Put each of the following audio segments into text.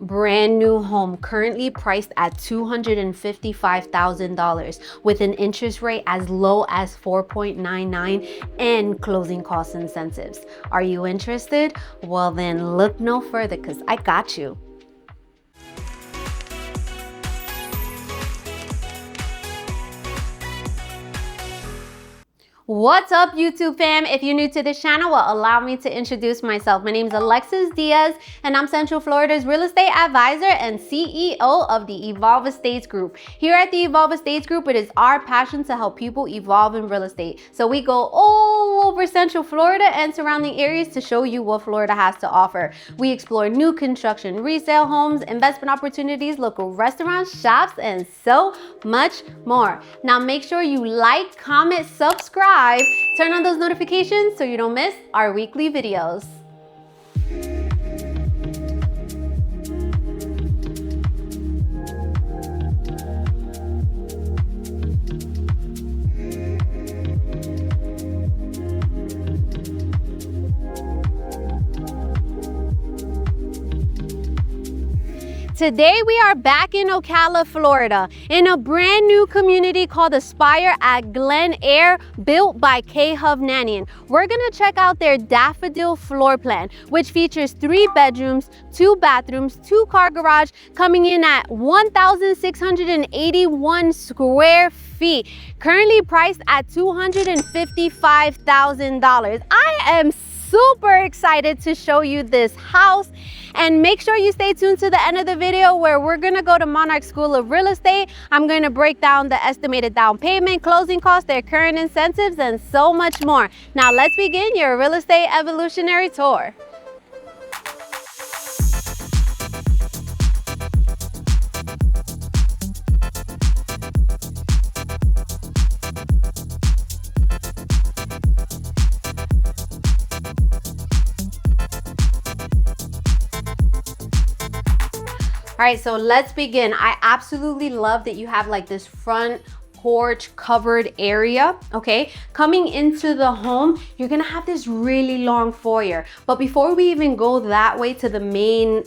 brand new home currently priced at $255,000 with an interest rate as low as 4.99 and closing cost incentives. Are you interested? Well, then look no further because I got you. What's up, YouTube fam? If you're new to this channel, well, allow me to introduce myself. My name is Alexis Diaz, and I'm Central Florida's real estate advisor and CEO of the Evolve Estates Group. Here at the Evolve Estates Group, it is our passion to help people evolve in real estate. So we go all over Central Florida and surrounding areas to show you what Florida has to offer. We explore new construction, resale homes, investment opportunities, local restaurants, shops, and so much more. Now make sure you like, comment, subscribe, turn on those notifications so you don't miss our weekly videos. Today we are back in Ocala, Florida, in a brand new community called Aspire at Glen-Aire, built by Hovnanian. We're gonna check out their Daffodil floor plan, which features 3 bedrooms, 2 bathrooms, 2-car garage, coming in at 1,681 square feet, currently priced at $255,000. I am super excited to show you this house, and make sure you stay tuned to the end of the video where we're gonna go to Monarch School of Real Estate. I'm gonna break down the estimated down payment, closing costs, their current incentives, and so much more. Now let's begin your real estate evolutionary tour. All right, so let's begin. I absolutely love that you have like this front porch covered area, okay? Coming into the home, you're gonna have this really long foyer. But before we even go that way to the main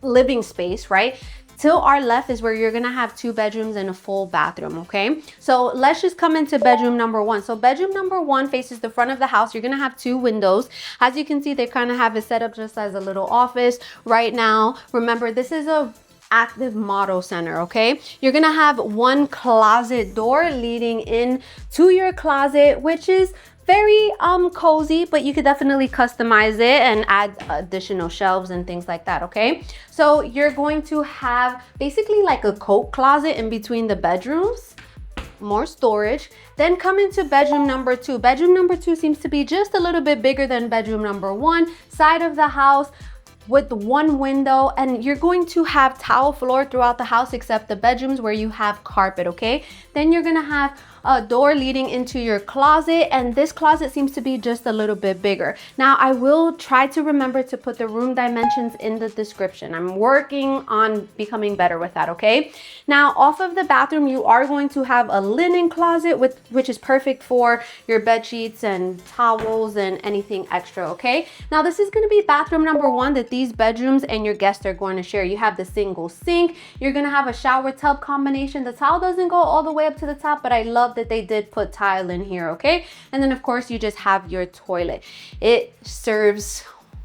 living space, right? To our left is where you're gonna have 2 bedrooms and a full bathroom, okay? So let's just come into bedroom number 1. So bedroom number 1 faces the front of the house. You're gonna have 2 windows. As you can see, they kind of have it set up just as a little office right now. Remember, this is a active model center, okay? You're gonna have 1 closet door leading in to your closet, which is very cozy, but you could definitely customize it and add additional shelves and things like that, okay? So you're going to have basically like a coat closet in between the bedrooms, more storage. Then come into bedroom number 2. Bedroom number 2 seems to be just a little bit bigger than bedroom number 1. Side of the house with 1 window, and you're going to have tile floor throughout the house except the bedrooms where you have carpet, okay? Then you're gonna have a door leading into your closet, and this closet seems to be just a little bit bigger. Now I will try to remember to put the room dimensions in the description. I'm working on becoming better with that, okay? Now off of the bathroom, you are going to have a linen closet which is perfect for your bed sheets and towels and anything extra, okay? Now this is going to be bathroom number 1 that these bedrooms and your guests are going to share. You have the single sink. You're going to have a shower tub combination. The tile doesn't go all the way up to the top, but I love that they did put tile in here, okay? And then of course you just have your toilet. It serves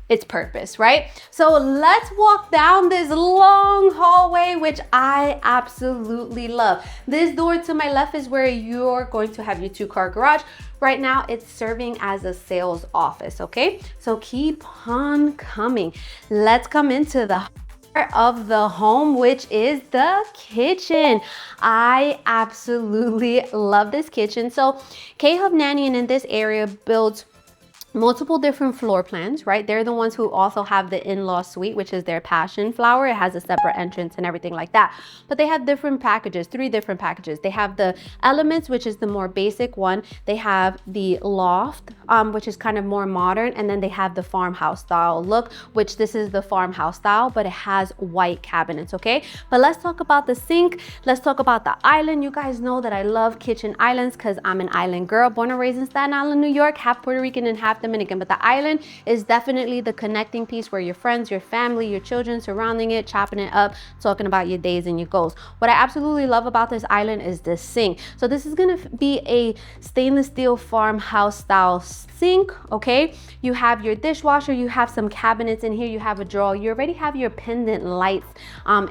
its purpose, right? So let's walk down this long hallway, which I absolutely love. This door to my left is where you're going to have your 2-car garage. Right now it's serving as a sales office, okay? So keep on coming. Let's come into the of the home, which is the kitchen. I absolutely love this kitchen. So Hovnanian in this area built multiple different floor plans, right? They're the ones who also have the in-law suite, which is their passion flower. It has a separate entrance and everything like that. But they have different packages, 3 different packages. They have the elements, which is the more basic one. They have the loft, which is kind of more modern. And then they have the farmhouse style look, which this is the farmhouse style, but it has white cabinets, okay? But let's talk about the sink. Let's talk about the island. You guys know that I love kitchen islands because I'm an island girl, born and raised in Staten Island, New York, half Puerto Rican and half Dominican, but the island is definitely the connecting piece where your friends, your family, your children surrounding it, chopping it up, talking about your days and your goals. What I absolutely love about this island is the sink. So this is gonna be a stainless steel farmhouse style sink, okay? You have your dishwasher, you have some cabinets in here, you have a drawer, you already have your pendant lights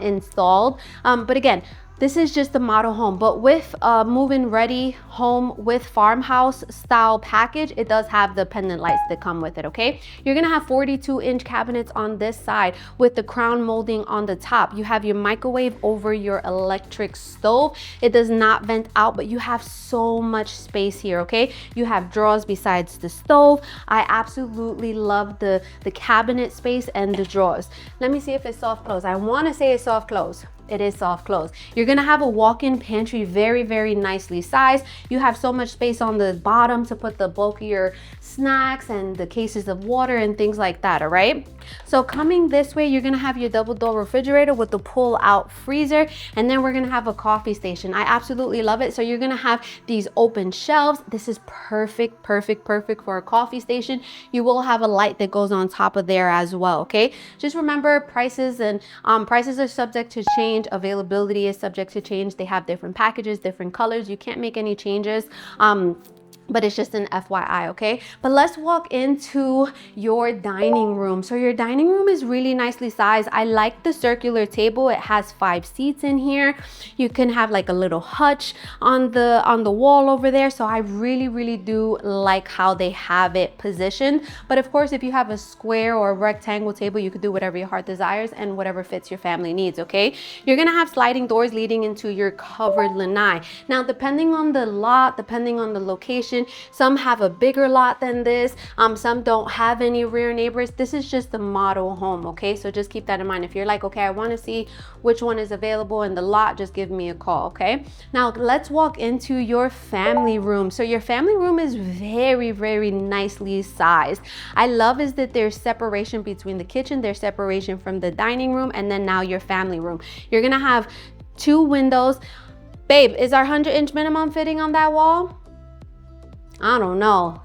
installed. But again, this is just the model home, but with a move-in ready home with farmhouse style package, it does have the pendant lights that come with it, okay? You're gonna have 42-inch cabinets on this side with the crown molding on the top. You have your microwave over your electric stove. It does not vent out, but you have so much space here, okay? You have drawers besides the stove. I absolutely love the cabinet space and the drawers. Let me see if it's soft close. I wanna say it's soft close. It is soft close. You're gonna have a walk-in pantry, very, very nicely sized. You have so much space on the bottom to put the bulkier snacks and the cases of water and things like that, all right? So coming this way, you're gonna have your double door refrigerator with the pull-out freezer, and then we're gonna have a coffee station. I absolutely love it. So you're gonna have these open shelves. This is perfect, perfect, perfect for a coffee station. You will have a light that goes on top of there as well, okay? Just remember prices and prices are subject to change. Availability is subject to change. They have different packages, different colors. You can't make any changes. But it's just an FYI, okay? But let's walk into your dining room. So your dining room is really nicely sized. I like the circular table. It has 5 seats in here. You can have like a little hutch on the wall over there. So I really, really do like how they have it positioned. But of course, if you have a square or a rectangle table, you could do whatever your heart desires and whatever fits your family needs, okay? You're gonna have sliding doors leading into your covered lanai. Now, depending on the lot, depending on the location, some have a bigger lot than this. Some don't have any rear neighbors. This is just the model home, okay? So just keep that in mind. If you're like, okay, I want to see which one is available in the lot, just give me a call, okay? Now let's walk into your family room. So your family room is very, very nicely sized. I love is that there's separation between the kitchen, there's separation from the dining room, and then now your family room. You're gonna have 2 windows. Babe, is our 100-inch minimum fitting on that wall? I don't know.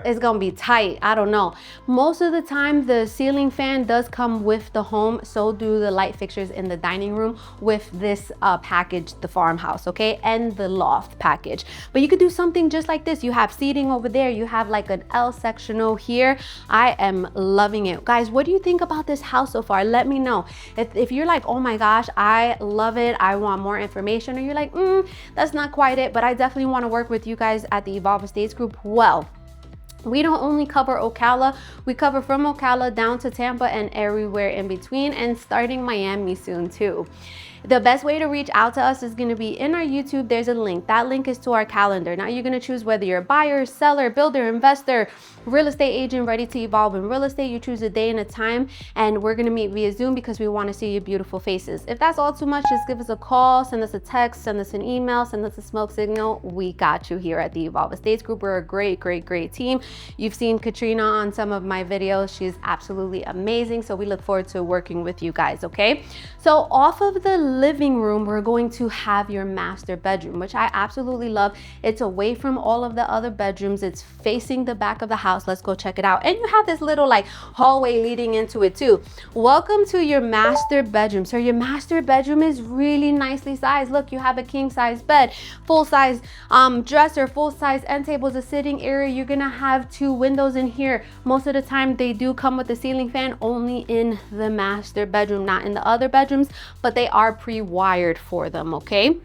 It's gonna be tight. I don't know. Most of the time, the ceiling fan does come with the home. So do the light fixtures in the dining room with this package, the farmhouse, okay? And the loft package. But you could do something just like this. You have seating over there. You have like an L sectional here. I am loving it. Guys, what do you think about this house so far? Let me know. If you're like, oh my gosh, I love it, I want more information, or you're like, that's not quite it, but I definitely want to work with you guys at the Evolve Estates Group. Well, we don't only cover Ocala, we cover from Ocala down to Tampa and everywhere in between, and starting Miami soon too. The best way to reach out to us is going to be in our YouTube. There's a link. That link is to our calendar. Now you're going to choose whether you're a buyer, seller, builder, investor, real estate agent ready to evolve in real estate. You choose a day and a time, and we're going to meet via Zoom because we want to see your beautiful faces. If that's all too much, just give us a call, send us a text, send us an email, send us a smoke signal. We got you here at the Evolve Estates Group. We're a great, great, great team. You've seen Katrina on some of my videos. She's absolutely amazing. So we look forward to working with you guys, okay? So off of the living room, we're going to have your master bedroom, which I absolutely love. It's away from all of the other bedrooms. It's facing the back of the house. Let's go check it out. And you have this little like hallway leading into it too. Welcome to your master bedroom. So your master bedroom is really nicely sized. Look, you have a king size bed, full size dresser, full size end tables, a sitting area. You're gonna have 2 windows in here. Most of the time they do come with the ceiling fan only in the master bedroom, not in the other bedrooms, but they are pre-wired for them, okay?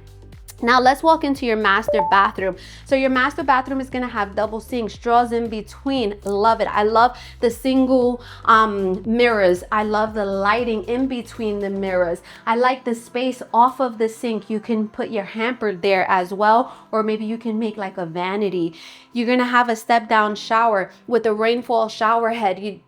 Now let's walk into your master bathroom. So your master bathroom is gonna have double sinks, drawers in between. Love it. I love the single mirrors. I love the lighting in between the mirrors. I like the space off of the sink. You can put your hamper there as well, or maybe you can make like a vanity. You're gonna have a step down shower with a rainfall shower head.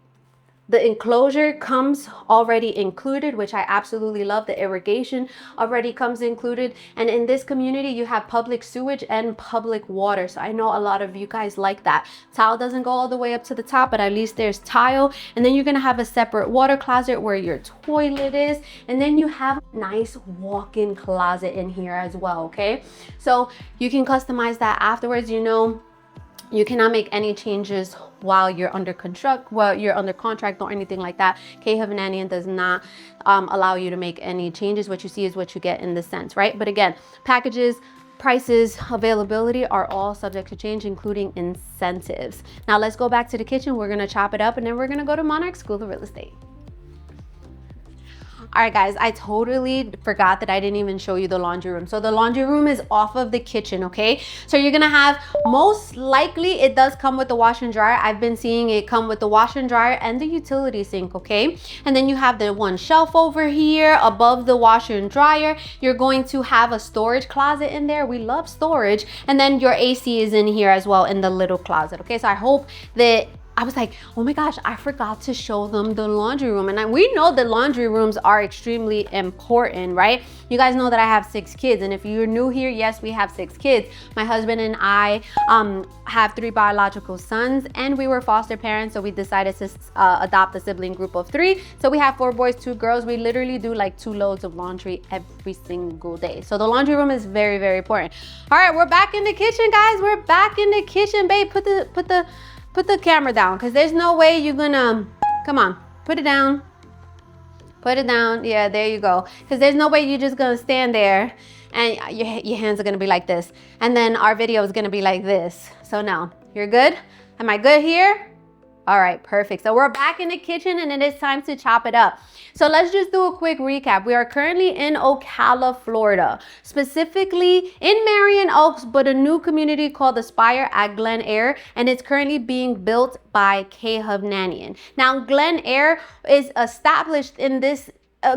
The enclosure comes already included, which I absolutely love. The irrigation already comes included. And in this community, you have public sewage and public water. So I know a lot of you guys like that. Tile doesn't go all the way up to the top, but at least there's tile. And then you're gonna have a separate water closet where your toilet is. And then you have a nice walk-in closet in here as well, okay? So you can customize that afterwards. You know, you cannot make any changes while you're under contract or anything like that. Hovnanian does not allow you to make any changes. What you see is what you get in the sense, right? But again, packages, prices, availability are all subject to change, including incentives. Now let's go back to the kitchen. We're gonna chop it up and then we're gonna go to Monarch School of Real Estate. All right, guys, I totally forgot that I didn't even show you the laundry room. So the laundry room is off of the kitchen, okay? So you're gonna have, most likely it does come with the washer and dryer. I've been seeing it come with the washer and dryer and the utility sink, okay? And then you have the one shelf over here above the washer and dryer. You're going to have a storage closet in there. We love storage. And then your AC is in here as well in the little closet, okay? So I hope that, I was like, oh my gosh, I forgot to show them the laundry room. And we know that laundry rooms are extremely important, right? You guys know that I have 6 kids. And if you're new here, yes, we have 6 kids. My husband and I have 3 biological sons, and we were foster parents. So we decided to adopt a sibling group of 3. So we have 4 boys, 2 girls. We literally do like 2 loads of laundry every single day. So the laundry room is very, very important. All right, we're back in the kitchen, guys. We're back in the kitchen, babe. Put the camera down, because there's no way you're gonna, come on, put it down. Put it down, yeah, there you go. Because there's no way you're just gonna stand there and your hands are gonna be like this. And then our video is gonna be like this. So no, you're good? Am I good here? All right, perfect. So we're back in the kitchen and it is time to chop it up. So let's just do a quick recap. We are currently in Ocala, Florida, specifically in Marion Oaks, but a new community called Aspire at Glen-Aire, and it's currently being built by Hovnanian. Now, Glen-Aire is established in this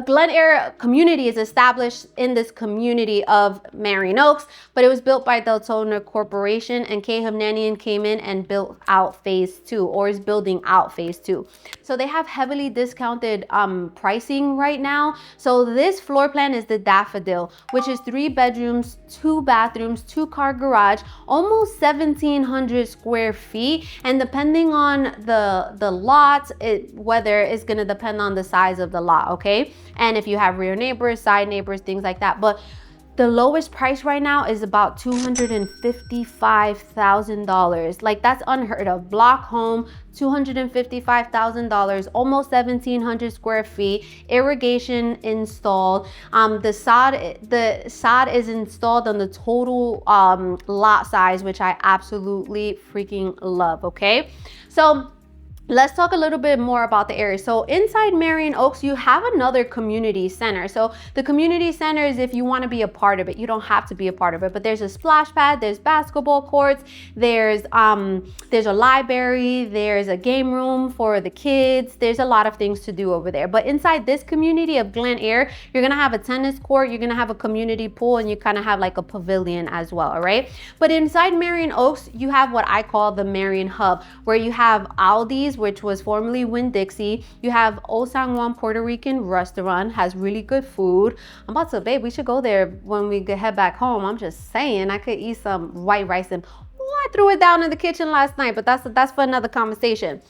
Glen-Aire community is established in this community of Marion Oaks, but it was built by Deltona Corporation, and Hovnanian came in and built out phase 2, or is building out phase 2. So they have heavily discounted pricing right now. So this floor plan is the Daffodil, which is 3 bedrooms, 2 bathrooms, 2-car garage, almost 1,700 square feet. And depending on the lot, whether it's gonna depend on the size of the lot, okay? And if you have rear neighbors, side neighbors, things like that. But the lowest price right now is about $255,000. Like, that's unheard of. Block home, $255,000, almost 1,700 square feet, irrigation installed. The sod is installed on the total lot size, which I absolutely freaking love, okay? So let's talk a little bit more about the area. So inside Marion Oaks, you have another community center. So the community center is if you want to be a part of it. You don't have to be a part of it, but there's a splash pad, there's basketball courts, there's a library, there's a game room for the kids. There's a lot of things to do over there. But inside this community of Glen-Aire, you're gonna have a tennis court, you're gonna have a community pool, and you kind of have like a pavilion as well, all right? But inside Marion Oaks, you have what I call the Marion Hub, where you have Aldi's, which was formerly Winn-Dixie. You have Old San Juan Puerto Rican restaurant, has really good food. I'm about to, babe, we should go there when we head back home. I'm just saying, I could eat some white rice and I threw it down in the kitchen last night, but that's for another conversation.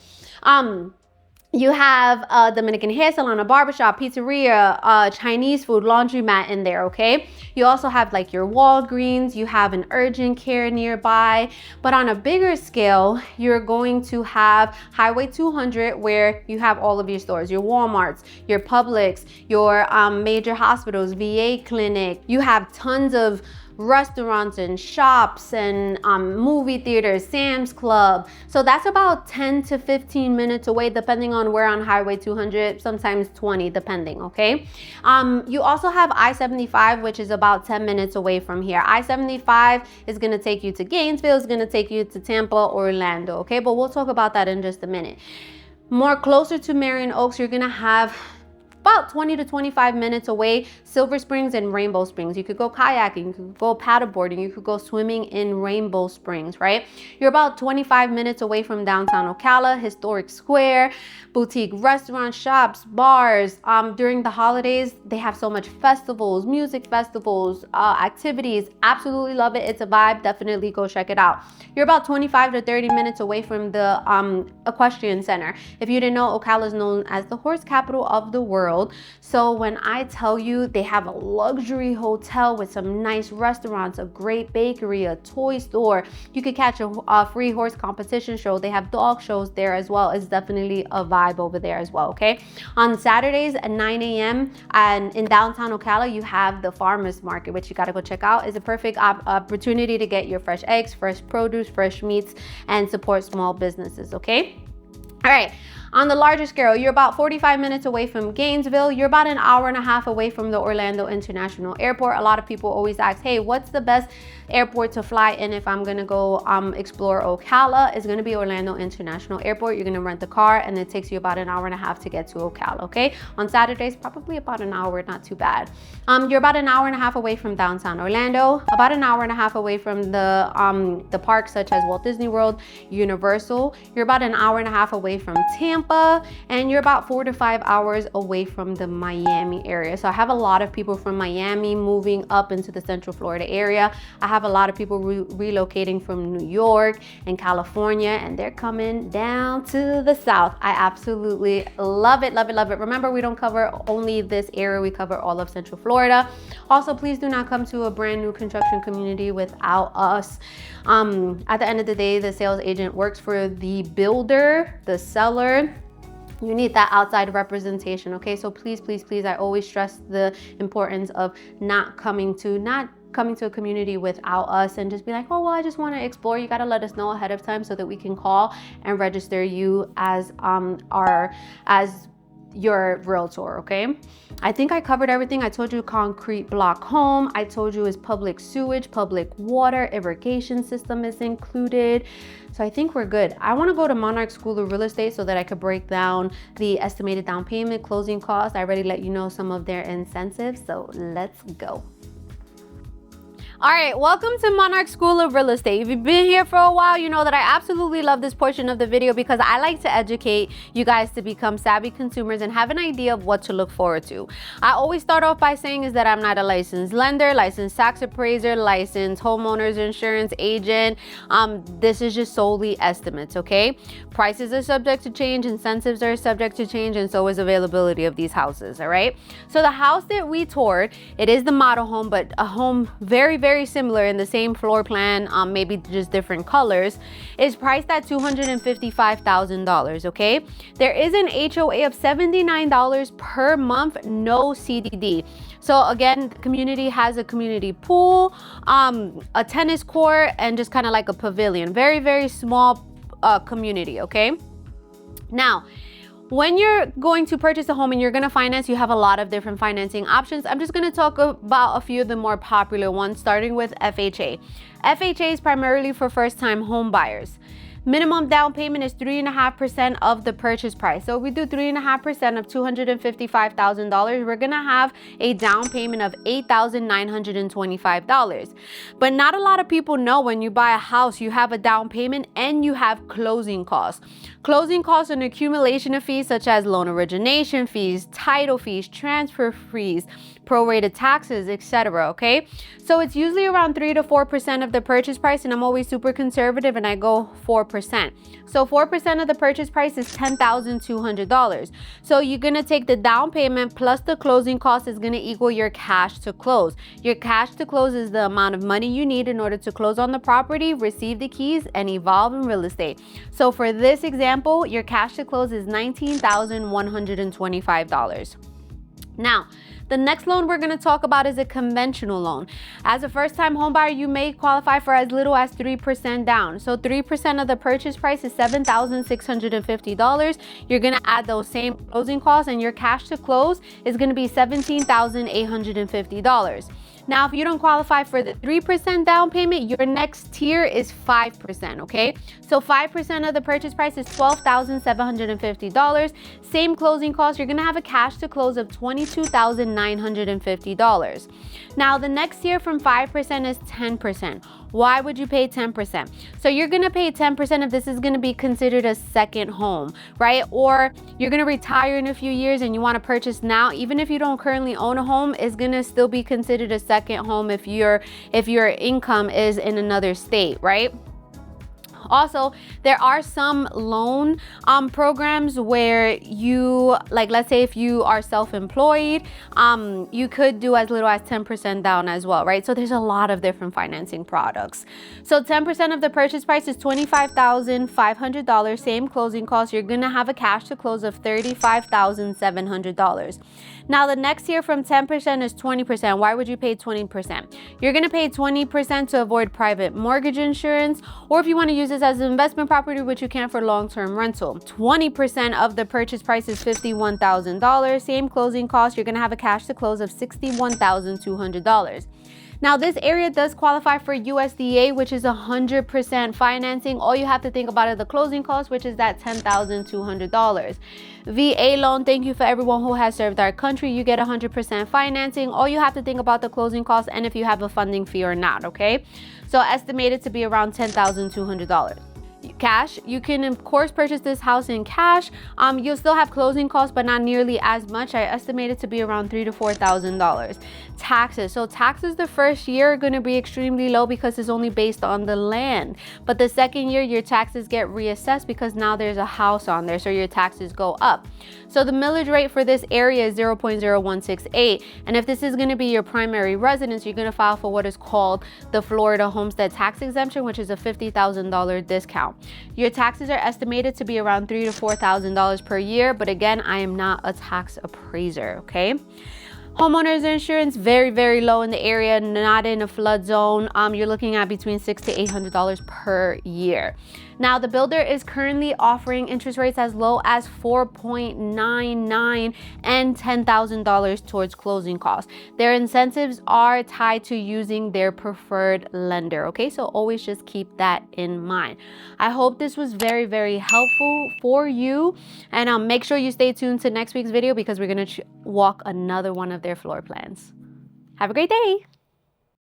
You have a Dominican hair salon, a barbershop, pizzeria, Chinese food, laundromat in there, okay? You also have like your Walgreens, you have an urgent care nearby, but on a bigger scale, you're going to have Highway 200, where you have all of your stores, your Walmarts, your Publix, your major hospitals, VA clinic. You have tons of restaurants and shops and movie theaters, Sam's Club. So that's about 10 to 15 minutes away, depending on where on Highway 200, sometimes 20, depending, okay? You also have I-75, which is about 10 minutes away from here. I-75 is gonna take you to Gainesville, is gonna take you to Tampa, Orlando, okay? But we'll talk about that in just a minute. More closer to Marion Oaks, you're gonna have about 20 to 25 minutes away, Silver Springs and Rainbow Springs. You could go kayaking, you could go paddleboarding, you could go swimming in Rainbow Springs, right? You're about 25 minutes away from downtown Ocala, historic square, boutique restaurants, shops, bars. During the holidays, they have so much festivals, music festivals, activities. Absolutely love it. It's a vibe. Definitely go check it out. You're about 25 to 30 minutes away from the Equestrian Center. If you didn't know, Ocala is known as the horse capital of the world. world. So when I tell you they have a luxury hotel with some nice restaurants, a great bakery, a toy store, you could catch a free horse competition show. They have dog shows there as well. It's definitely a vibe over there as well, okay? On Saturdays at 9 a.m. and in downtown Ocala, you have the farmers market, which you gotta go check out. It's a perfect opportunity to get your fresh eggs, fresh produce, fresh meats, and support small businesses, okay? All right. On the larger scale, you're about 45 minutes away from Gainesville. You're about an hour and a half away from the Orlando International Airport. A lot of people always ask, hey, what's the best airport to fly in if I'm gonna go explore Ocala? It's gonna be Orlando International Airport. You're gonna rent the car and it takes you about an hour and a half to get to Ocala, okay? On Saturdays, probably about an hour, not too bad. You're about an hour and a half away from downtown Orlando, about an hour and a half away from the parks such as Walt Disney World, Universal. You're about an hour and a half away from Tampa, and you're about 4 to 5 hours away from the Miami area. So I have a lot of people from Miami moving up into the Central Florida area. I have a lot of people relocating from New York and California, and they're coming down to the south. I absolutely love it, love it, love it. Remember, we don't cover only this area, we cover all of Central Florida. Also, please do not come to a brand new construction community without us. At the end of the day, the sales agent works for the builder, the seller. You need that outside representation, okay? So please, please, please, I always stress the importance of not coming to a community without us and just be like, oh, well, I just want to explore. You got to let us know ahead of time so that we can call and register you as your realtor, okay? I think I covered everything. I told you concrete block home. I told you is public sewage, public water, irrigation system is included. So I think we're good. I want to go to Monarch School of Real Estate so that I could break down the estimated down payment, closing costs. I already let you know some of their incentives. So let's go. All right, welcome to Monarch School of Real Estate. If you've been here for a while, you know that I absolutely love this portion of the video because I like to educate you guys to become savvy consumers and have an idea of what to look forward to. I always start off by saying is that I'm not a licensed lender, licensed tax appraiser, licensed homeowners insurance agent. This is just solely estimates, okay? Prices are subject to change, incentives are subject to change, and so is availability of these houses, all right? So the house that we toured, it is the model home, but a home very, very similar in the same floor plan, maybe just different colors, is priced at $255,000, okay? There is an HOA of $79 per month, no CDD. So again, the community has a community pool, a tennis court, and just kind of like a pavilion. Very, very small community, okay? Now, when you're going to purchase a home and you're going to finance, you have a lot of different financing options. I'm just going to talk about a few of the more popular ones, starting with FHA. FHA is primarily for first-time home buyers. Minimum down payment is 3.5% of the purchase price. So if we do 3.5% of $255,000, we're gonna have a down payment of $8,925. But not a lot of people know when you buy a house, you have a down payment and you have closing costs. Closing costs are an accumulation of fees such as loan origination fees, title fees, transfer fees, prorated taxes, etc. Okay, so it's usually around 3 to 4% of the purchase price, and I'm always super conservative and I go 4%. So 4% of the purchase price is $10,200. So you're gonna take the down payment plus the closing cost is gonna equal your cash to close. Your cash to close is the amount of money you need in order to close on the property, receive the keys, and evolve in real estate. So for this example, your cash to close is $19,125. Now, the next loan we're going to talk about is a conventional loan. As a first-time homebuyer, you may qualify for as little as 3% down. So 3% of the purchase price is $7,650. You're going to add those same closing costs, and your cash to close is going to be $17,850. Now, if you don't qualify for the 3% down payment, your next tier is 5%, okay? So 5% of the purchase price is $12,750. Same closing costs, you're gonna have a cash to close of $22,950. Now, the next tier from 5% is 10%. Why would you pay 10%? So you're gonna pay 10% if this is gonna be considered a second home, right? Or you're gonna retire in a few years and you wanna purchase now, even if you don't currently own a home, it's gonna still be considered a second home if your income is in another state, right? Also, there are some loan programs where you, like, let's say if you are self-employed, you could do as little as 10% down as well, right? So there's a lot of different financing products. So 10% of the purchase price is $25,500. Same closing costs. You're gonna have a cash to close of $35,700. Now the next tier from 10% is 20%. Why would you pay 20%? You're gonna pay 20% to avoid private mortgage insurance, or if you want to use this as an investment property, which you can for long-term rental. 20% of the purchase price is $51,000. Same closing cost. You're gonna have a cash to close of $61,200. Now this area does qualify for USDA, which is 100% financing. All you have to think about is the closing cost, which is that $10,200. VA loan, thank you for everyone who has served our country. You get 100% financing. All you have to think about the closing cost and if you have a funding fee or not, okay? So estimated to be around $10,200. Cash, you can of course purchase this house in cash. You'll still have closing costs, but not nearly as much. I estimate it to be around $3,000 to $4,000. Taxes, so taxes the first year are going to be extremely low because it's only based on the land, but the second year your taxes get reassessed because now there's a house on there, so your taxes go up. So the millage rate for this area is 0.0168, and if this is going to be your primary residence, you're going to file for what is called the Florida homestead tax exemption, which is a $50,000 discount. Your taxes are estimated to be around $3,000 to $4,000 per year, but again, I am not a tax appraiser, okay? Homeowners insurance, very, very low in the area, not in a flood zone. You're looking at between $600 to $800 per year. Now, the builder is currently offering interest rates as low as 4.99 and $10,000 towards closing costs. Their incentives are tied to using their preferred lender, okay? So always just keep that in mind. I hope this was very, very helpful for you. And make sure you stay tuned to next week's video because we're gonna walk another one of their floor plans. Have a great day.